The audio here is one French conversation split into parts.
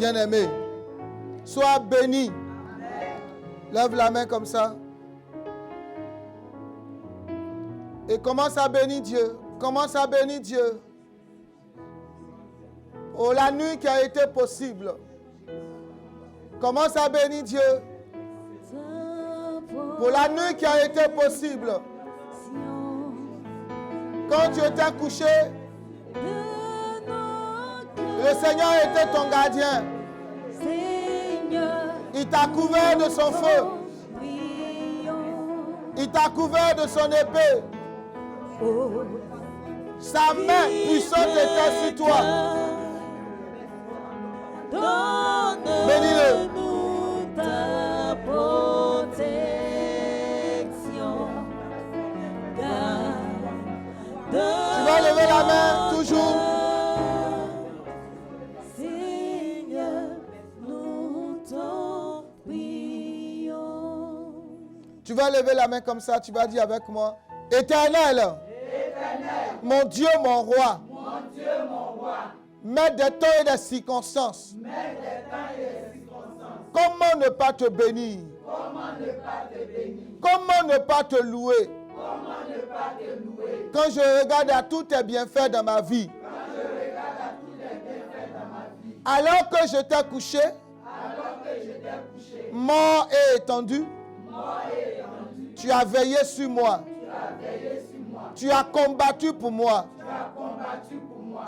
Bien-aimé, sois béni. Lève la main comme ça. Et commence à bénir Dieu. Commence à bénir Dieu. Oh, la nuit qui a été possible. Commence à bénir Dieu. Pour la nuit qui a été possible. Quand tu étais couché, le Seigneur était ton gardien. Il t'a couvert de son feu. Il t'a couvert de son épée. Sa main puissante était sur toi. Bénis-le. Tu vas lever la main toujours. Tu vas lever la main comme ça, tu vas dire avec moi. Éternel, mon Dieu, mon roi, maître des temps et des circonstances, comment ne pas te bénir? Comment ne pas te louer? Quand je regarde à tous tes bienfaits dans ma vie, alors que je t'ai couché, mort et étendu, tu as veillé sur moi. Tu as combattu pour moi.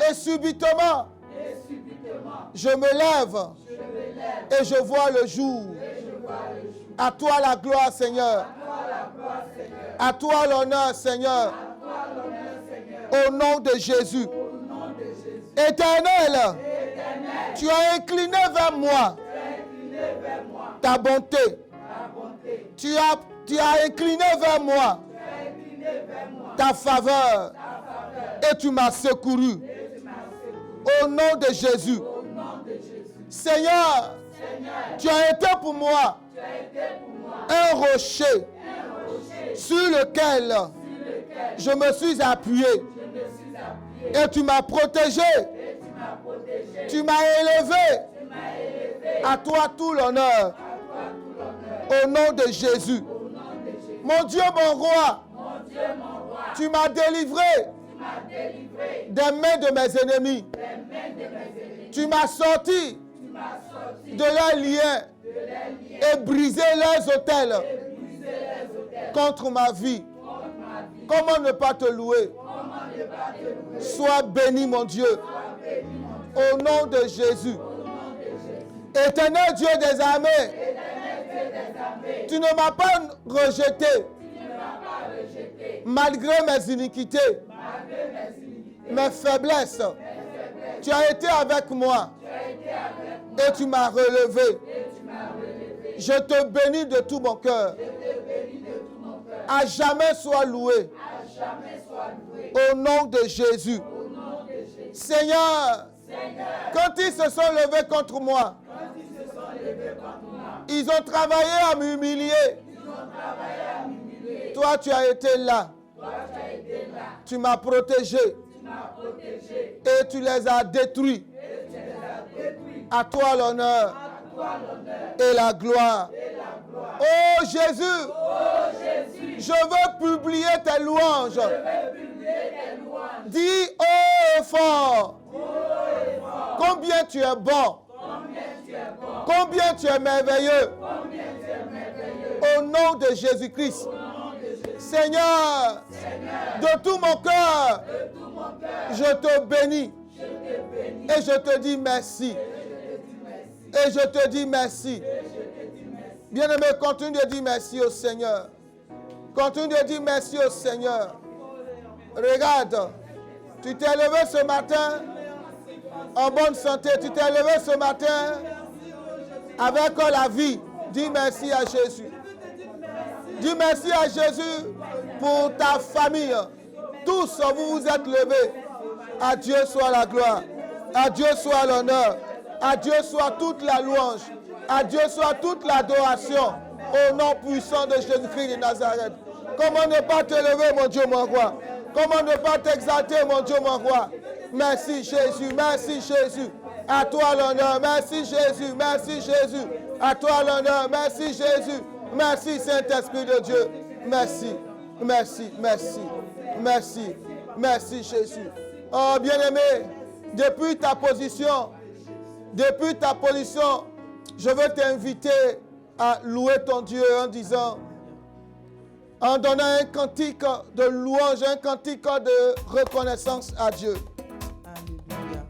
Et subitement, je me lève et je vois le jour. À toi la gloire, Seigneur. À toi l'honneur, Seigneur. Au nom de Jésus. Éternel, tu as incliné vers moi ta bonté. Tu as incliné vers moi ta faveur. Et tu m'as secouru. Au nom de Jésus. Seigneur, tu as été pour moi un rocher sur lequel je me suis appuyé. Et tu m'as protégé. Tu m'as élevé. À toi tout l'honneur. Au nom de Jésus. Mon Dieu, mon roi, tu m'as délivré des mains de mes ennemis. Tu m'as sorti de leurs liens et brisé leurs autels contre ma vie. Comment ne pas te louer? Sois béni, mon Dieu. Au nom de Jésus. Éternel Dieu des armées, tu ne m'as pas rejeté malgré mes iniquités, mes faiblesses. Tu as été avec moi et tu m'as relevé. Je te bénis de tout mon cœur. À jamais sois loué. Au nom de Jésus. Seigneur, quand ils se sont levés contre moi, ils ont travaillé à m'humilier. Toi, tu as été là. Tu m'as protégé. Et tu les as détruits. À toi l'honneur et la gloire. Oh Jésus, je veux publier tes louanges. Dis haut et fort combien tu es bon. Combien tu es merveilleux. Au nom de Jésus-Christ. Seigneur, de tout mon cœur, je te bénis. Et je te dis merci. Et je te dis merci. Bien-aimé, continue de dire merci au Seigneur. Continue de dire merci au Seigneur. Regarde, tu t'es levé ce matin en bonne santé. Tu t'es levé ce matin avec la vie. Dis merci à Jésus. Dis merci à Jésus pour ta famille. Tous vous vous êtes levés. À Dieu soit la gloire. À Dieu soit l'honneur. À Dieu soit toute la louange. À Dieu soit toute l'adoration. Au nom puissant de Jésus-Christ de Nazareth. Comment ne pas te lever, mon Dieu, mon roi? Comment ne pas t'exalter, mon Dieu, mon roi? Merci Jésus, merci Jésus. À toi l'honneur, merci Jésus, merci Jésus. À toi l'honneur, merci Jésus. Merci Saint-Esprit de Dieu. Merci, merci, merci, merci, merci Jésus. Oh bien-aimé, depuis ta position, je veux t'inviter à louer ton Dieu en disant, en donnant un cantique de louange, un cantique de reconnaissance à Dieu. Alléluia.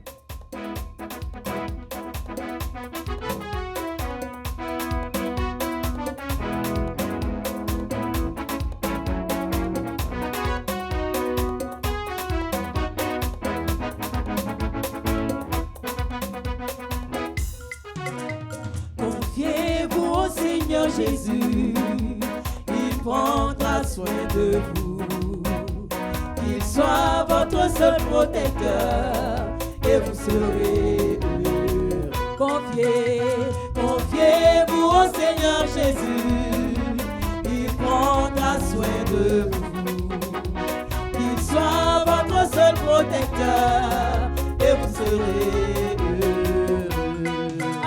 Confiez-vous au Seigneur Jésus, il prendra soin de vous. Qu'il soit votre seul protecteur et vous serez heureux. Confiez-vous au Seigneur Jésus, il prendra de vous. Qu'il soit votre seul protecteur et vous serez heureux.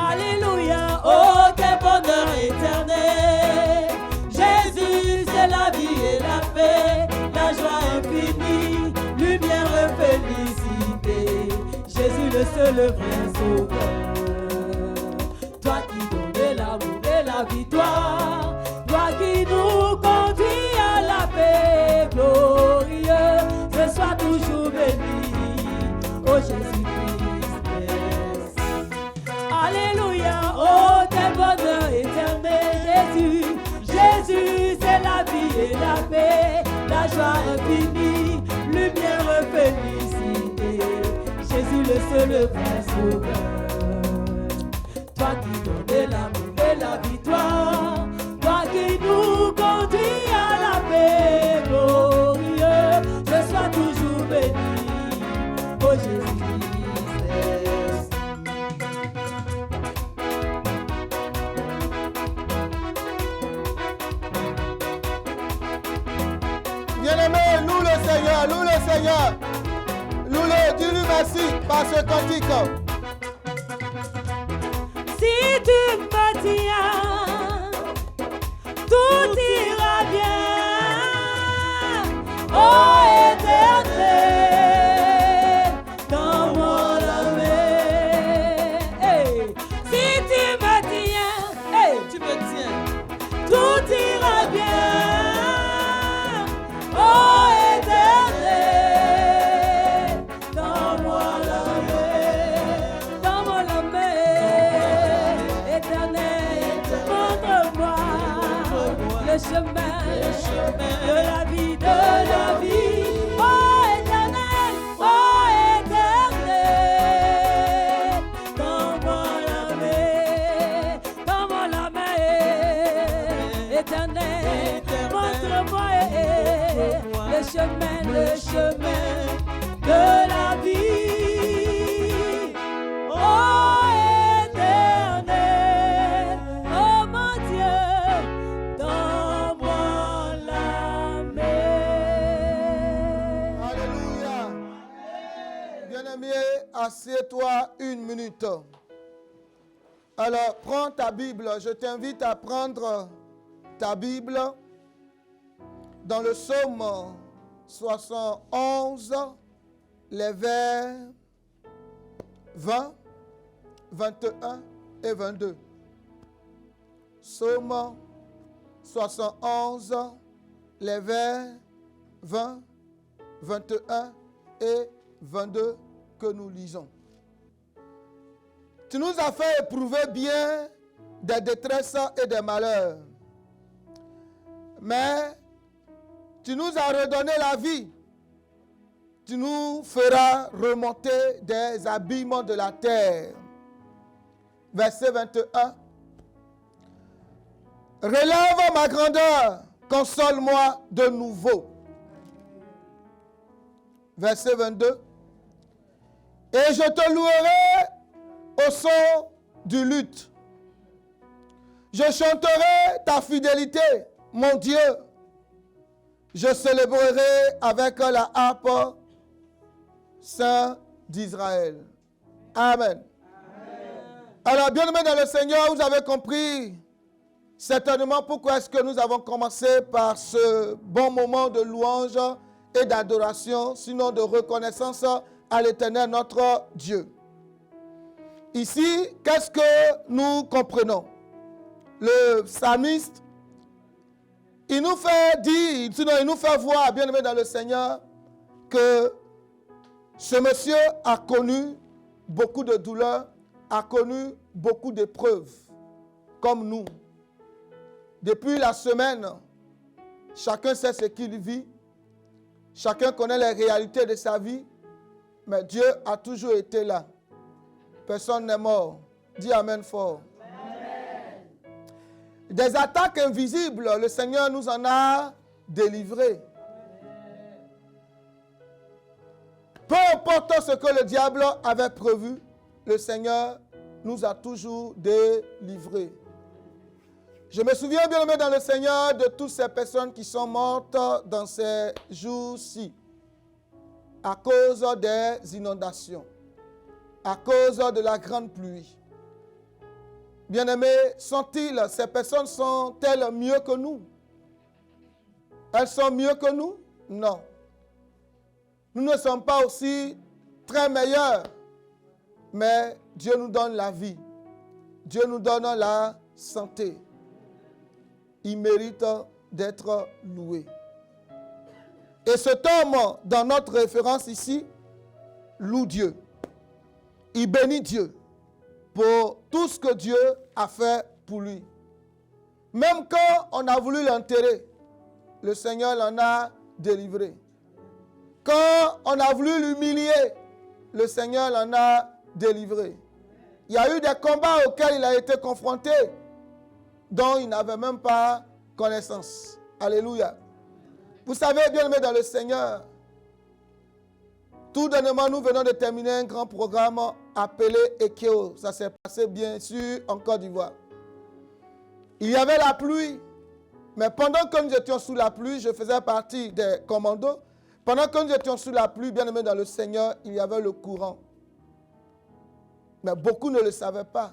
Alléluia, oh quel bonheur éternel. Jésus c'est la vie et la paix, la joie infinie, lumière et félicité. Jésus le seul vrai sauveur. Toi qui donnes l'amour et la victoire, toi qui nous conduis à la paix glorieuse, ce soit toujours béni, oh Jésus-Christ. Alléluia, oh quel bonheur éternel. Jésus, Jésus c'est la vie et la paix, la joie infinie, lumière et félicité. Jésus le seul vrai sauveur. Toi qui donnes l'amour et la victoire, toi qui nous conduis à la paix glorieuse, je sois toujours béni, oh Jésus-Christ. Bien-aimé, loue le Seigneur, loue le Seigneur. Loue-le, dis-lui merci par ce cantique. Si tu me tiens, tout ira bien, oh éternel, dans mon âme. Hey. Si tu me tiens, hey, tu me tiens, tout ira bien, oh éternel, dans mon âme, dans mon âme, éternel, montre-moi le chemin de la vie, oh éternel, dans mon âme, éternel, montre-moi le chemin de la vie, oh éternel, oh mon Dieu, dans mon âme. Alléluia. Bien-aimé, assieds-toi une minute. Alors, prends ta Bible. Je t'invite à prendre ta Bible dans le psaume 71, les vers 20, 21 et 22. Psaume 71, les vers 20, 21 et 22 que nous lisons. Tu nous as fait éprouver bien des détresses et des malheurs, mais tu nous as redonné la vie. Tu nous feras remonter des abîmes de la terre. Verset 21. Relève ma grandeur, console-moi de nouveau. Verset 22. Et je te louerai au son du luth. Je chanterai ta fidélité, mon Dieu. Je célébrerai avec la harpe Saint d'Israël. Amen. Alors, bien-aimés dans le Seigneur, vous avez compris certainement pourquoi est-ce que nous avons commencé par ce bon moment de louange et d'adoration, sinon de reconnaissance à l'Éternel, notre Dieu. Ici, qu'est-ce que nous comprenons? Le psalmiste, il nous fait dire, sinon il nous fait voir, bien-aimés dans le Seigneur, que ce monsieur a connu beaucoup de douleurs, a connu beaucoup d'épreuves, comme nous. Depuis la semaine, chacun sait ce qu'il vit, chacun connaît les réalités de sa vie, mais Dieu a toujours été là. Personne n'est mort. Dis Amen fort. Des attaques invisibles, le Seigneur nous en a délivrés. Peu importe ce que le diable avait prévu, le Seigneur nous a toujours délivrés. Je me souviens, bien aimé dans le Seigneur, de toutes ces personnes qui sont mortes dans ces jours-ci à cause des inondations, à cause de la grande pluie. Bien-aimés, ces personnes sont-elles mieux que nous? Elles sont mieux que nous? Non. Nous ne sommes pas aussi très meilleurs, mais Dieu nous donne la vie. Dieu nous donne la santé. Il mérite d'être loué. Et cet homme, dans notre référence ici, loue Dieu. Il bénit Dieu pour tout ce que Dieu a fait pour lui. Même quand on a voulu l'enterrer, le Seigneur l'en a délivré. Quand on a voulu l'humilier, le Seigneur l'en a délivré. Il y a eu des combats auxquels il a été confronté, dont il n'avait même pas connaissance. Alléluia. Vous savez, bien-aimés dans le Seigneur, tout dernièrement, nous venons de terminer un grand programme appelé Ekeo. Ça s'est passé, bien sûr, en Côte d'Ivoire. Il y avait la pluie, mais pendant que nous étions sous la pluie, je faisais partie des commandos. Pendant que nous étions sous la pluie, bien-aimés dans le Seigneur, il y avait le courant. Mais beaucoup ne le savaient pas.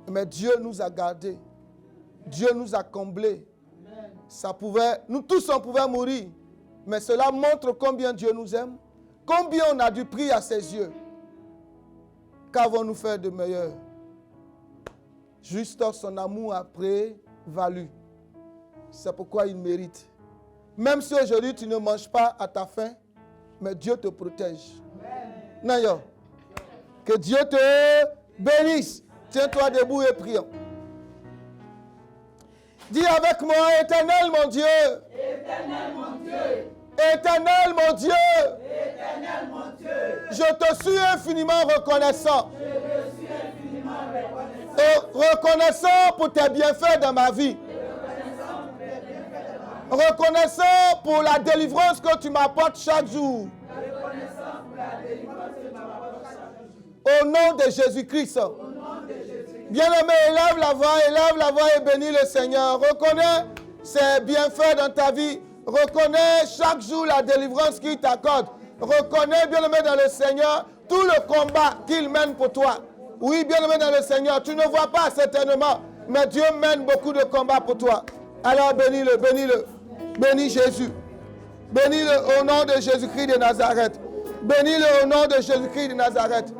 Mais Dieu nous a gardés. Dieu nous a comblés. Nous tous, on pouvait mourir. Mais cela montre combien Dieu nous aime. Combien on a du prix à ses yeux. Qu'avons-nous fait de meilleur? Juste son amour a prévalu. C'est pourquoi il mérite. Même si aujourd'hui tu ne manges pas à ta faim, mais Dieu te protège. Amen. Que Dieu te bénisse. Tiens-toi debout et prions. Dis avec moi, Éternel mon Dieu. Éternel mon Dieu. Éternel mon Dieu. Éternel mon Dieu. Je te suis infiniment reconnaissant. Je te suis infiniment reconnaissant. Et reconnaissant pour tes bienfaits dans ma vie. Reconnaissant pour la délivrance que tu m'apportes chaque jour. Reconnaissant pour la délivrance que tu m'apportes chaque jour. Au nom de Jésus-Christ. Bien-aimé, élève la voix et bénis le Seigneur. Reconnais ses bienfaits dans ta vie. Reconnais chaque jour la délivrance qu'il t'accorde. Reconnais, bien-aimé dans le Seigneur, tout le combat qu'il mène pour toi. Oui, bien-aimé dans le Seigneur, tu ne vois pas certainement, mais Dieu mène beaucoup de combats pour toi. Alors bénis-le, bénis-le. Bénis Jésus. Bénis-le au nom de Jésus-Christ de Nazareth. Bénis-le au nom de Jésus-Christ de Nazareth.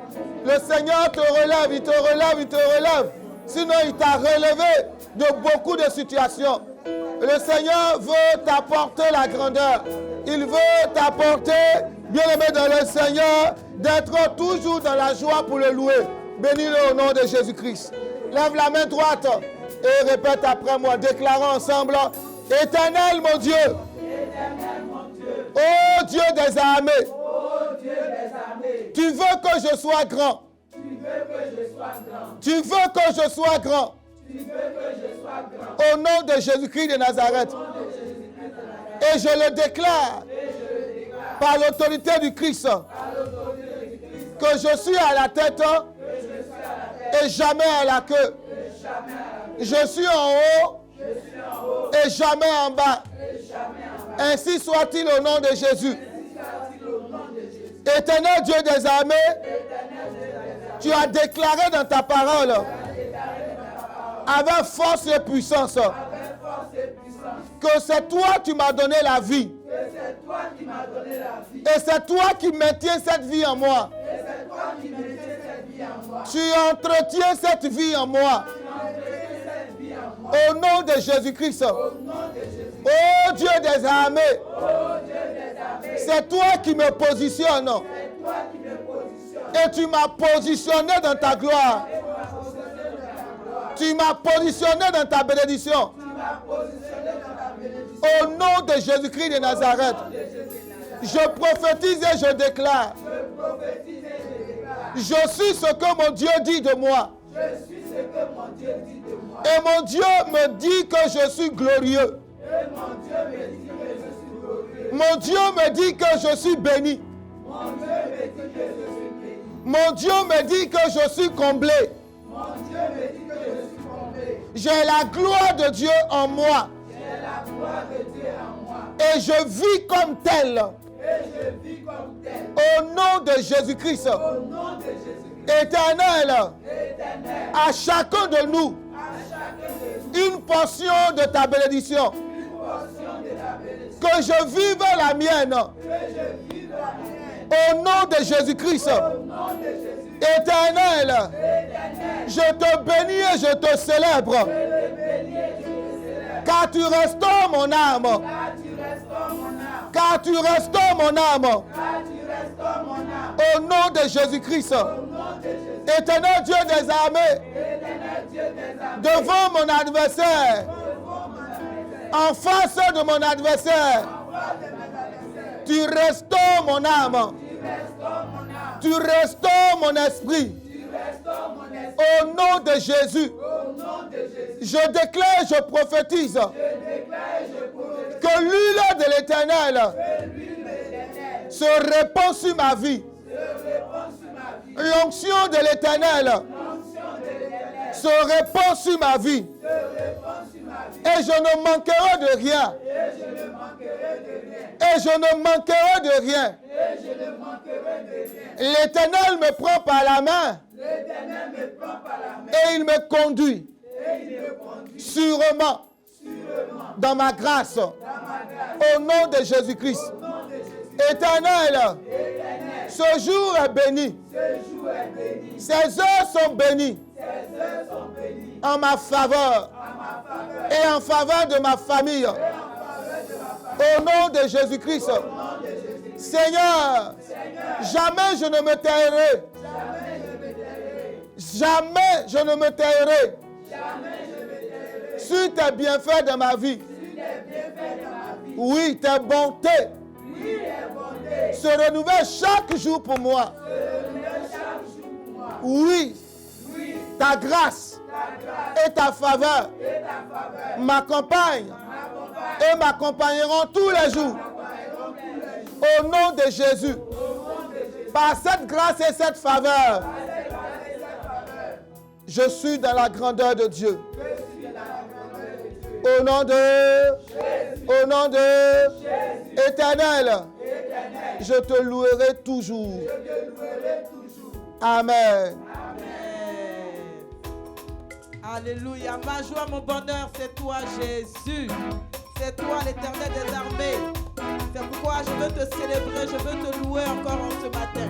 Le Seigneur te relève, il te relève, il te relève. Sinon, il t'a relevé de beaucoup de situations. Le Seigneur veut t'apporter la grandeur. Il veut t'apporter, bien-aimé dans le Seigneur, d'être toujours dans la joie pour le louer. Bénis-le au nom de Jésus-Christ. Lève la main droite et répète après moi. Déclarons ensemble, Éternel mon Dieu. Éternel mon Dieu. Ô Dieu des armées. Ô Dieu des armées. Tu veux que je sois grand. Tu veux que je sois grand. Tu veux que je sois grand. Tu veux que je sois grand. Au nom de Jésus-Christ de Nazareth. Et je le déclare par l'autorité du Christ que je suis à la tête et jamais à la queue. Je suis en haut et jamais en bas. Ainsi soit-il au nom de Jésus. Éternel Dieu des armées, tu as déclaré dans ta parole avec force et puissance que c'est toi qui m'as donné la vie. Et c'est toi qui maintiens cette vie en moi. Tu entretiens cette vie en moi. Au nom de Jésus-Christ. Ô Dieu des armées. C'est toi qui me positionnes. Et tu m'as positionné dans ta gloire. Tu m'as positionné dans ta bénédiction. Au nom de Jésus-Christ de Nazareth. Je prophétise et je déclare. Je suis ce que mon Dieu dit de moi. Et mon Dieu me dit que je suis glorieux. Mon Dieu me dit que je suis béni. Mon Dieu me dit que je suis comblé. J'ai la gloire de Dieu en moi. Et je vis comme tel. Au nom de Jésus-Christ. Éternel, à chacun de nous, une portion de ta bénédiction. Que je vive la mienne. Au nom de Jésus-Christ. Éternel, je te bénis et je te célèbre. Car tu restaures mon âme. Car tu restaures mon âme. Au nom de Jésus-Christ. Éternel Dieu des armées. Devant mon adversaire. En face de mon adversaire. Tu restaures mon âme. Tu restaures mon esprit. Au nom de Jésus. Je déclare, je prophétise que l'huile de l'Éternel se répand sur ma vie. L'onction de l'Éternel se répand sur ma vie. Et je ne manquerai de rien. Et je ne manquerai de rien. L'Éternel me prend par la main. Et il me conduit sûrement dans ma grâce. Au nom de Jésus-Christ. Éternel, ce jour est béni. Ces heures sont bénies en ma faveur et en faveur de ma famille. Au nom de Jésus-Christ. Seigneur, jamais je ne me tairai. Jamais je ne me tairai. Sur tes bienfaits de ma vie. Oui, tes bontés se renouvellent chaque jour pour moi. Oui, ta grâce et ta faveur m'accompagnent et m'accompagneront tous les jours. Au nom de Jésus. Par cette grâce et cette faveur, je suis dans la grandeur de Dieu. Au nom de Éternel, je te louerai toujours. Amen. Alléluia. Ma joie, mon bonheur, c'est toi, Jésus. C'est toi, l'Éternel des armées. C'est pourquoi je veux te célébrer, je veux te louer encore en ce matin.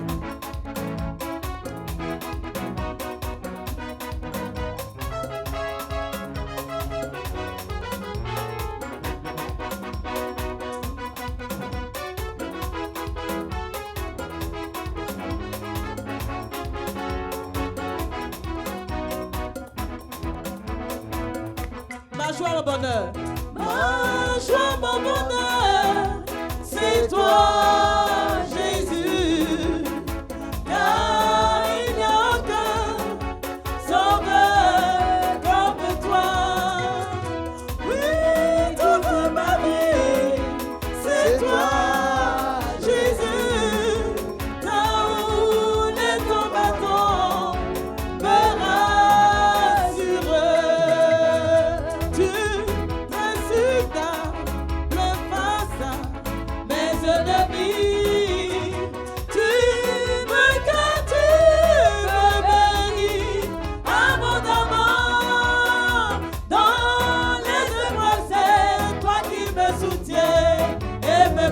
Ma joie, mon bonheur. Ma joie, mon bonheur, c'est toi, Jésus. Car il n'y a aucun sauveur comme toi. Oui, toute ma vie, c'est toi, Jésus. Là où les combattants me rassurent.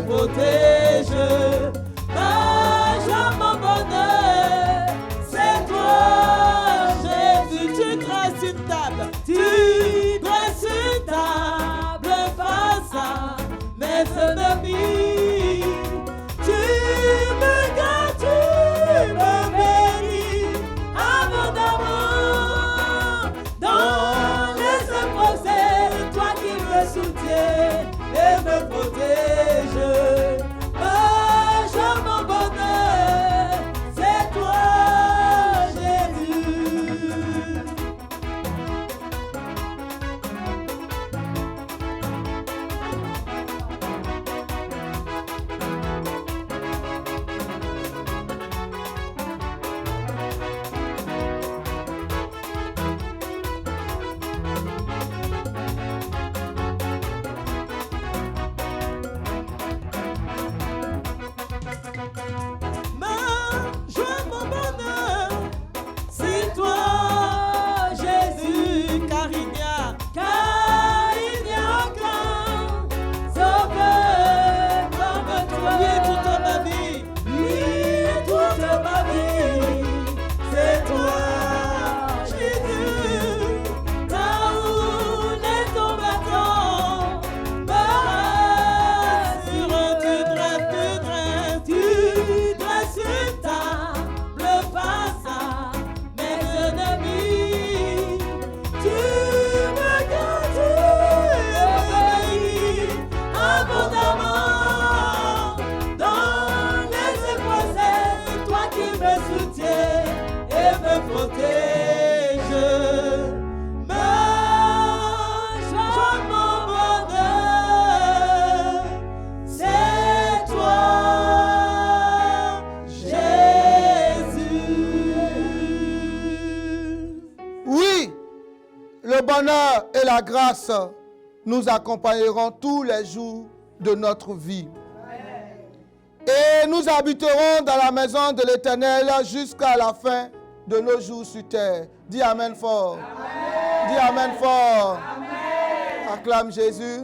Protège ma joie, mon bonheur, c'est toi, Jésus. Tu dresses une table, face à mes ennemis. Tu me gardes, tu me bénis abondamment. Dans les épreuves, c'est toi qui me soutiens et me protège. Ma joie, mon bonheur, c'est toi, Jésus. et la grâce nous accompagneront tous les jours de notre vie. Et nous habiterons dans la maison de l'Éternel jusqu'à la fin de nos jours sur terre. Dis Amen fort. Amen. Dis Amen fort. Amen. Acclame Jésus.